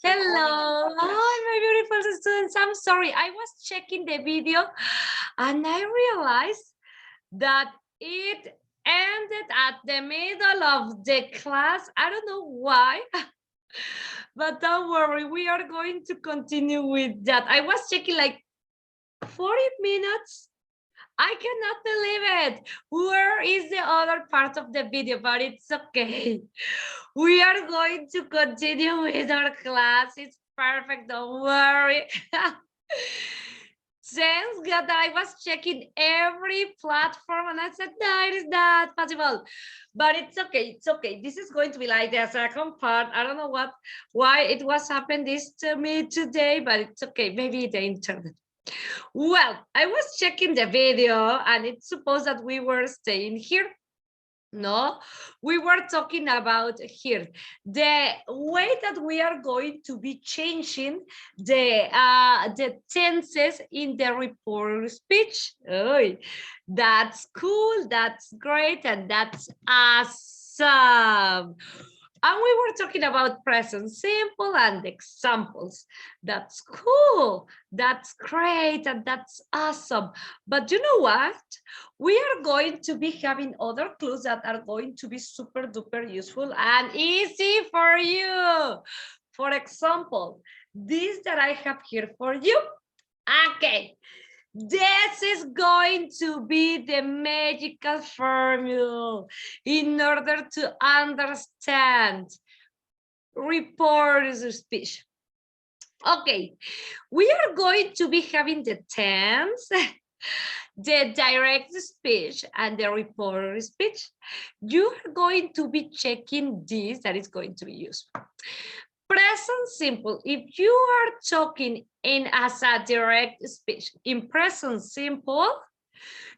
Hello, my beautiful students. I'm sorry, I was checking the video and I realized that it ended at the middle of the class. I don't know why, but don't worry, we are going to continue with that. I was checking like 40 minutes. I cannot believe it. Where is the other part of the video? But it's okay. We are going to continue with our class. It's perfect. Don't worry. Thanks God that I was checking every platform and I said, no, it is not possible. But it's okay. It's okay. This is going to be like the second part. I don't know why it was happening this to me today, but it's okay. Maybe the internet. Well, I was checking the video and it's supposed that we were staying here. No, we were talking about here the way that we are going to be changing the tenses in the report speech. Oh, that's cool, that's great, and that's awesome. And we were talking about present simple and examples. That's cool, that's great, and that's awesome. But you know what? We are going to be having other clues that are going to be super duper useful and easy for you. For example, this that I have here for you. Okay, this is going to be the magical formula in order to understand reporter's speech. Okay, we are going to be having the tense, the direct speech, and the reporter speech. You are going to be checking this that is going to be useful. Present simple, if you are talking in as a direct speech in present simple,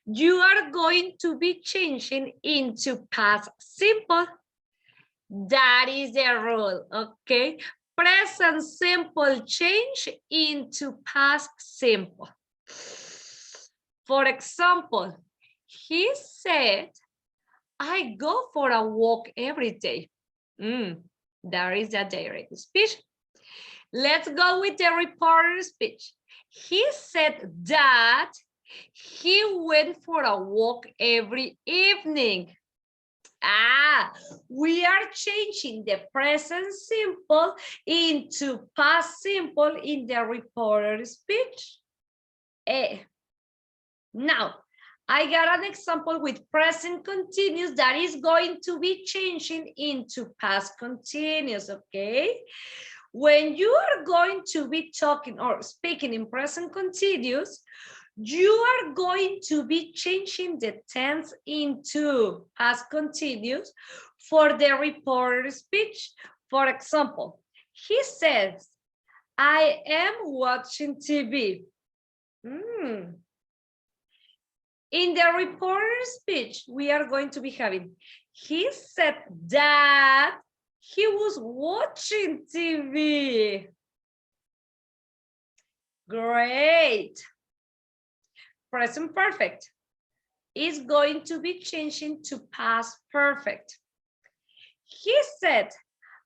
you are going to be changing into past simple. That is the rule, okay? Present simple change into past simple. For example, he said, I go for a walk every day. There is a direct speech. Let's go with the reporter speech. He said that he went for a walk every evening. We are changing the present simple into past simple in the reporter speech. Now, I got an example with present continuous that is going to be changing into past continuous, okay? When you are going to be talking or speaking in present continuous, you are going to be changing the tense into past continuous for the reporter speech. For example, he says, I am watching TV. In the reporter speech, we are going to be having, he said that he was watching TV. Great. Present perfect is going to be changing to past perfect. He said,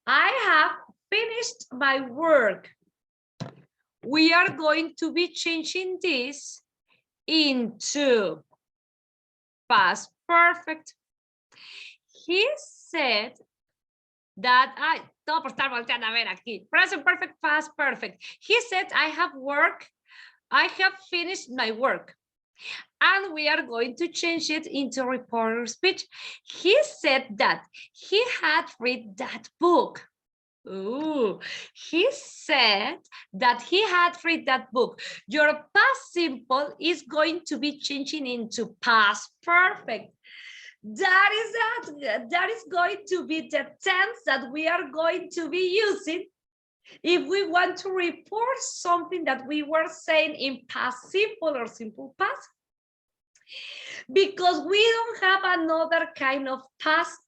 I have finished my work. We are going to be changing this into past perfect. He said that todo por estar volteando a ver aquí. Present perfect, past perfect. He said, I have finished my work. And we are going to change it into reporter speech. He said that he had read that book. He said that he had read that book. Your past simple is going to be changing into past perfect. That is going to be the tense that we are going to be using if we want to report something that we were saying in past simple or simple past. Because we don't have another kind of past.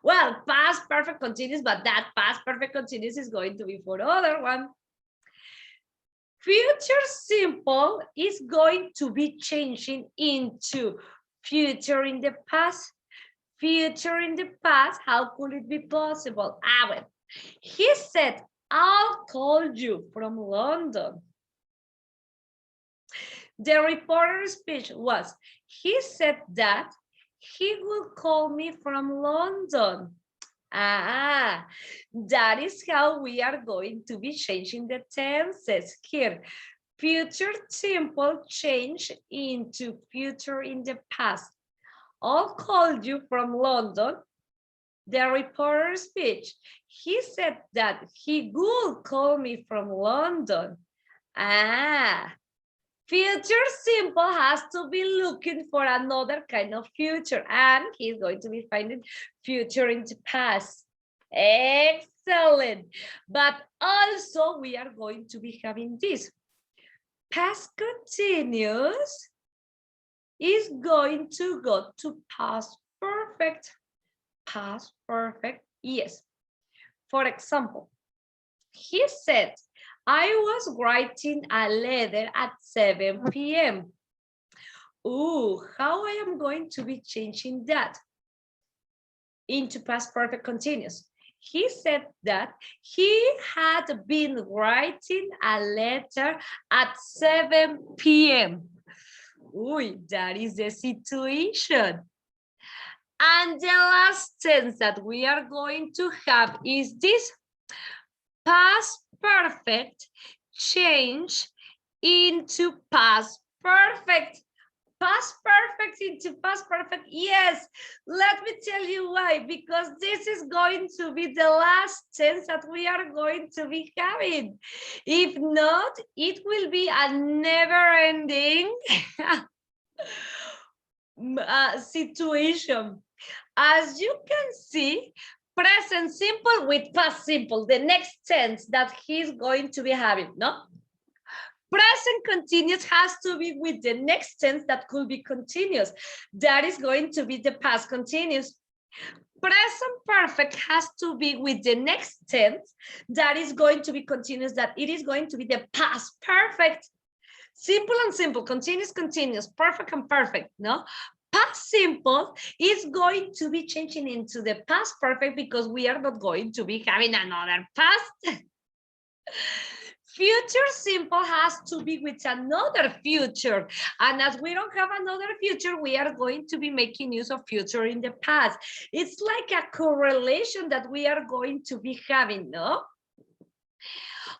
Well, past perfect continuous, but that past perfect continuous is going to be for other one. Future simple is going to be changing into future in the past. Future in the past, how could it be possible? Well, he said, I'll called you from London. The reporter's speech was, he said that he will call me from London. Ah, that is how we are going to be changing the tenses here. Future simple change into future in the past. I'll call you from London. The reporter's speech. He said that he would call me from London. Ah, future simple has to be looking for another kind of future, and he's going to be finding future in the past. Excellent. But also we are going to be having this. Past continuous is going to go to past perfect. Past perfect, yes. For example, he said, I was writing a letter at 7 p.m. Ooh, how I am going to be changing that into past perfect continuous? He said that he had been writing a letter at 7 p.m. Ooh, that is the situation. And the last tense that we are going to have is this past perfect change into past perfect. Past perfect into past perfect. Yes, let me tell you why. Because this is going to be the last tense that we are going to be having. If not, it will be a never-ending situation. As you can see, present simple with past simple, the next tense that he's going to be having, no? Present continuous has to be with the next tense that could be continuous. That is going to be the past continuous. Present perfect has to be with the next tense that is going to be continuous, that it is going to be the past perfect. Simple and simple, continuous, continuous, perfect and perfect, no? Past simple is going to be changing into the past perfect because we are not going to be having another past. Future simple has to be with another future. And as we don't have another future, we are going to be making use of future in the past. It's like a correlation that we are going to be having, no?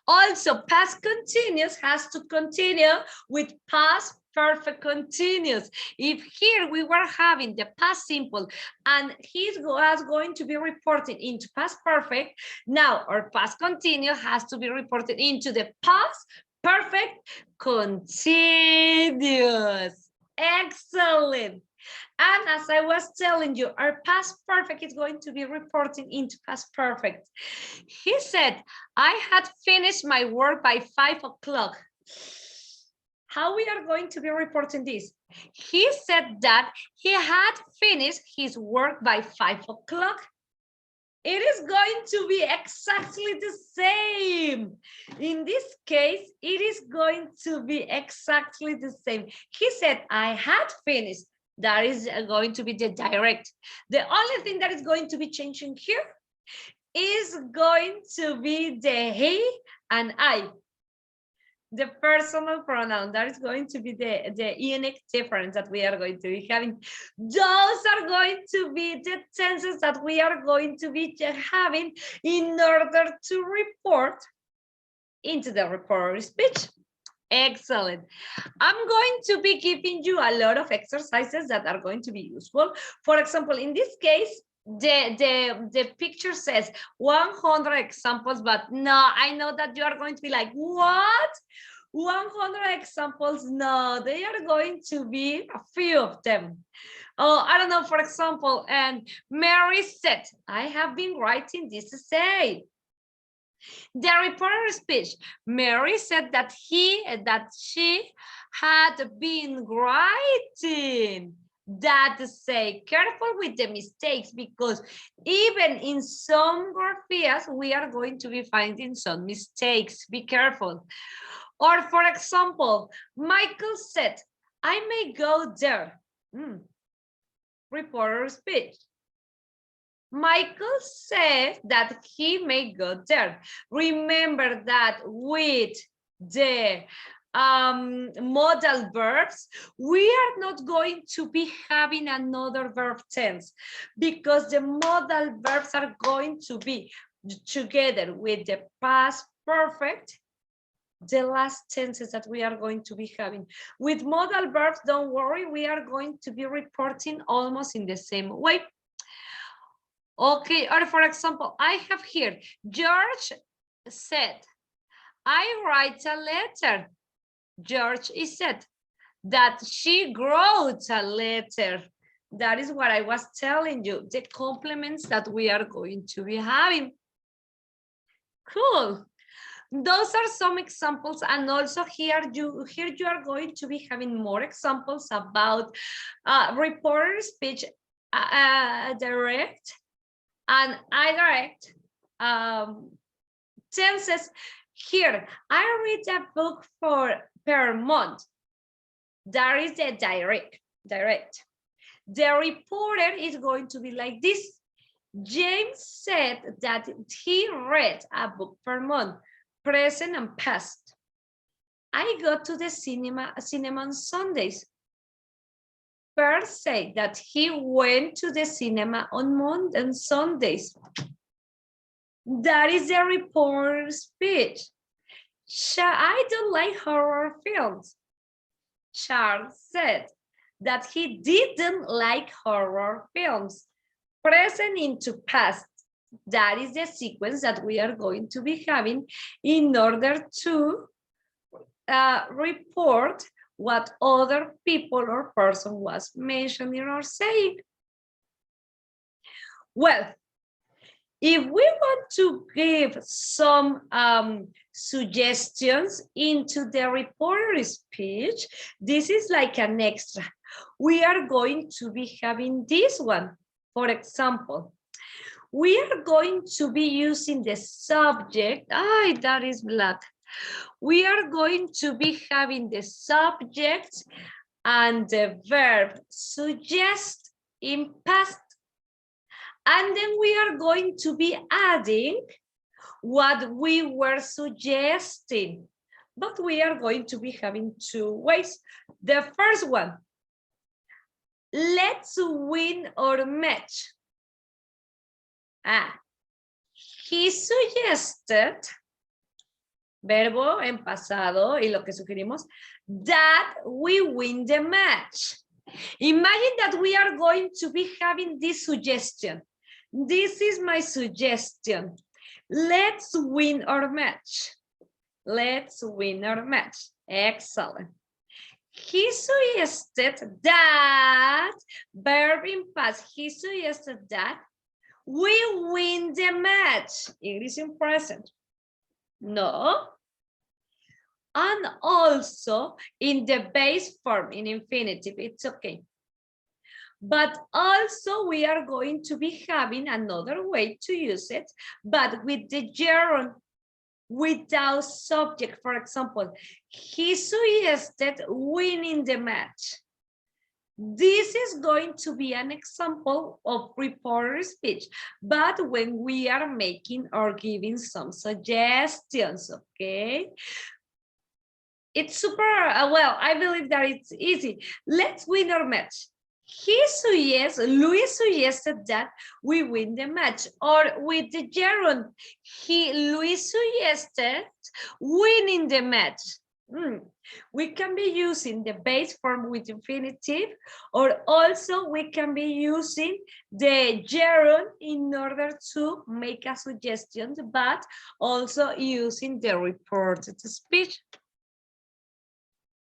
Also, past continuous has to continue with past perfect continuous. If here we were having the past simple and he was going to be reported into past perfect, now our past continuous has to be reported into the past perfect continuous. Excellent. And as I was telling you, our past perfect is going to be reporting into past perfect. He said, I had finished my work by 5 o'clock. How we are going to be reporting this? He said that he had finished his work by 5 o'clock. It is going to be exactly the same. In this case, it is going to be exactly the same. He said, I had finished. That is going to be the direct. The only thing that is going to be changing here is going to be the he and I. The personal pronoun, that is going to be the unique difference that we are going to be having. Those are going to be the tenses that we are going to be having in order to report into the reporter speech. Excellent. I'm going to be giving you a lot of exercises that are going to be useful. For example, in this case, the picture says 100 examples, but no, I know that you are going to be like, what? 100 examples? No, they are going to be a few of them. Oh, I don't know, for example, and Mary said, I have been writing this essay. The reporter speech, Mary said that she had been writing that say. Careful with the mistakes, because even in some graphias we are going to be finding some mistakes. Be careful. Or for example, Michael said, I may go there. Reporter speech. Michael said that he may go there. Remember that with the modal verbs, we are not going to be having another verb tense because the modal verbs are going to be together with the past perfect, the last tenses that we are going to be having. With modal verbs, don't worry, we are going to be reporting almost in the same way. Okay, or for example, I have here, George said, I write a letter. George is said that she wrote a letter. That is what I was telling you, the complements that we are going to be having. Cool. Those are some examples, and also here you are going to be having more examples about reporter speech, direct and indirect tenses. Here, I read a book per month. That is the direct. The reporter is going to be like this. James said that he read a book per month, present and past. I go to the cinema on Sundays. Per said that he went to the cinema on Sundays. That is the reporter speech. I don't like horror films. Charles said that he didn't like horror films. Present into past. That is the sequence that we are going to be having in order to report what other people or person was mentioning or saying. Well, if we want to give some suggestions into the reporter speech, this is like an extra. We are going to be having this one. For example, we are going to be using the subject. That is black. We are going to be having the subject and the verb suggest in past. And then we are going to be adding what we were suggesting. But we are going to be having two ways. The first one, let's win or match. He suggested, verbo en pasado, y lo que sugerimos, that we win the match. Imagine that we are going to be having this suggestion. This is my suggestion. Let's win our match. Let's win our match. Excellent. He suggested that, verb in past, he suggested that we win the match. English in present. No. And also in the base form, in infinitive, it's okay. But also we are going to be having another way to use it, but with the gerund, without subject. For example, he suggested winning the match. This is going to be an example of reporter speech, but when we are making or giving some suggestions, okay? It's super, well, I believe that it's easy. Let's win our match. Louis suggested that we win the match, or with the gerund, Louis suggested winning the match. We can be using the base form with infinitive, or also we can be using the gerund in order to make a suggestion, but also using the reported speech.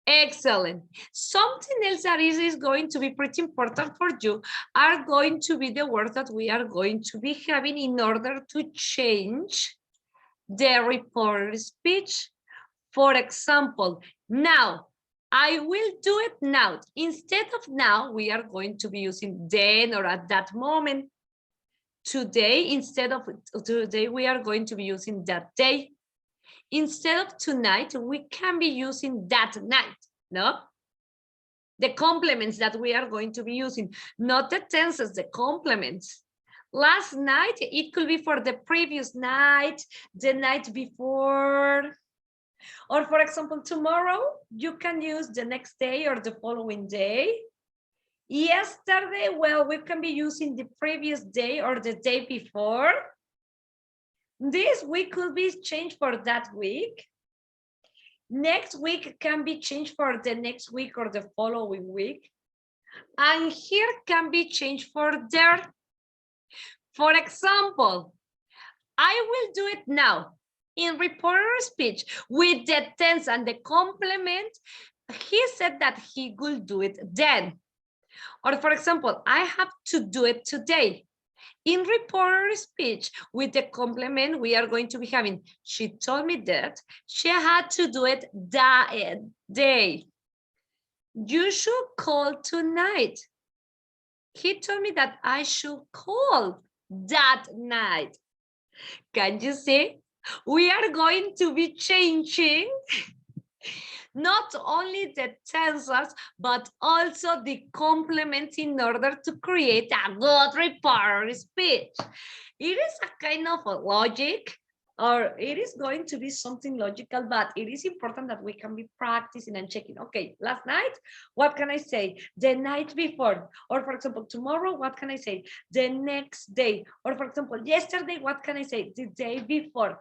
Excellent. Something else that is going to be pretty important for you are going to be the words that we are going to be having in order to change the reported speech. For example, now, I will do it now. Instead of now, we are going to be using then or at that moment. Today, instead of today, we are going to be using that day. Instead of tonight, we can be using that night, no? The complements that we are going to be using, not the tenses, the complements. Last night, it could be for the previous night, the night before. Or for example, tomorrow, you can use the next day or the following day. Yesterday, well, we can be using the previous day or the day before. This week could be changed for that week. Next week can be changed for the next week or the following week. And here can be changed for there. For example, I will do it now. In reporter speech with the tense and the complement, he said that he would do it then. Or for example, I have to do it today. In reporter speech with the complement, we are going to be having, she told me that she had to do it that day. You should call tonight. He told me that I should call that night. Can you see? We are going to be changing not only the tenses, but also the complements in order to create a good reporter speech. It is a kind of a logic, or it is going to be something logical, but it is important that we can be practicing and checking. Okay, last night, what can I say? The night before, or for example, tomorrow, what can I say? The next day, or for example, yesterday, what can I say? The day before.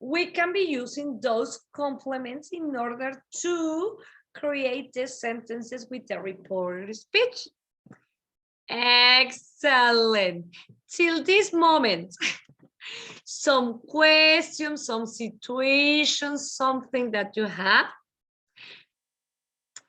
We can be using those complements in order to create the sentences with the reported speech. Excellent. Till this moment, some questions, some situations, something that you have.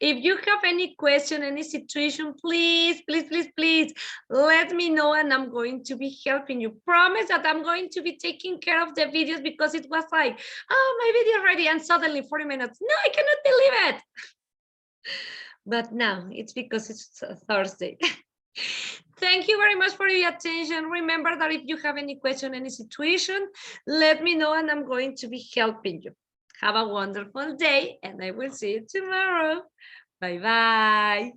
If you have any question, any situation, please, please, please, please let me know and I'm going to be helping you. Promise that I'm going to be taking care of the videos because it was like, oh, my video ready and suddenly 40 minutes. No, I cannot believe it. But now it's because it's Thursday. Thank you very much for your attention. Remember that if you have any question, any situation, let me know and I'm going to be helping you. Have a wonderful day and I will see you tomorrow. Bye-bye.